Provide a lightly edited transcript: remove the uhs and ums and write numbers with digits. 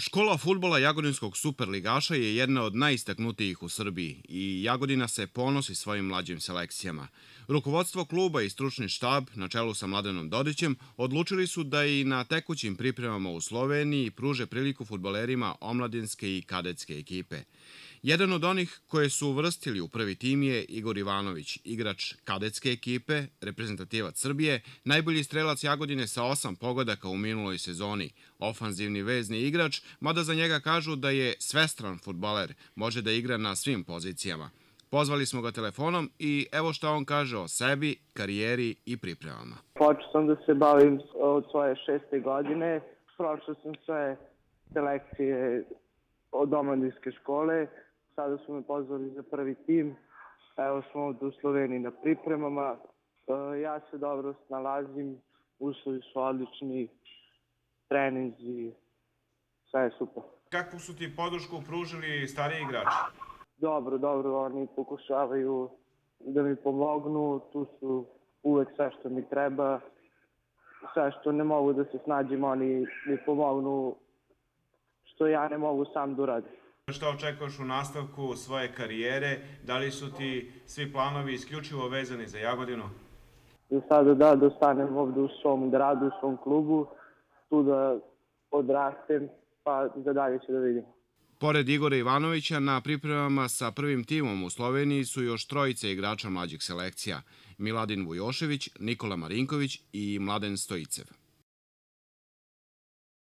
Škola fudbala jagodinskog superligaša je jedna od najistaknutijih u Srbiji i Jagodina se ponosi svojim mlađim selekcijama. Rukovodstvo kluba i stručni štab, na čelu sa Mladenom Dodićem, odlučili su da i na tekućim pripremama u Sloveniji pruže priliku fudbalerima omladinske i kadetske ekipe. Jedan od onih koje su uvrstili u prvi tim je Igor Ivanović, igrač kadetske ekipe, reprezentativac Srbije, najbolji strelac Jagodine sa 8 pogodaka u minuloj sezoni, ofanzivni vezni igrač, mada za njega kažu da je svestran fudbaler, može da igra na svim pozicijama. Pozvali smo ga telefonom i evo šta on kaže o sebi, karijeri i pripremama. Počeo sam da se bavim od svoje 6. godine, prošao sam sve selekcije od omladinske škole. Sada su me pozvali za prvi tim. Evo smo ovdje u Sloveniji na pripremama. Ja se dobro snalazim, uslovi su odlični, treninzi, sve je super. Kakvu su ti podršku pružili stariji igrači? Dobro, oni pokušavaju da mi pomognu, tu su uvek sve što mi treba, sve što ne mogu da se snađem, oni mi pomognu što ja ne mogu sam da uradim. Šta očekuješ u nastavku svoje karijere? Da li su ti svi planovi isključivo vezani za Jagodinu? Za sada da ostanem ovdje u svom gradu, u svom klubu, tu da odrastem, pa za dalje ću da vidim. Pored Igora Ivanovića, na pripremama sa prvim timom u Sloveniji su još trojice igrača mlađih selekcija: Miladin Vujošević, Nikola Marinković i Mladen Stojicev.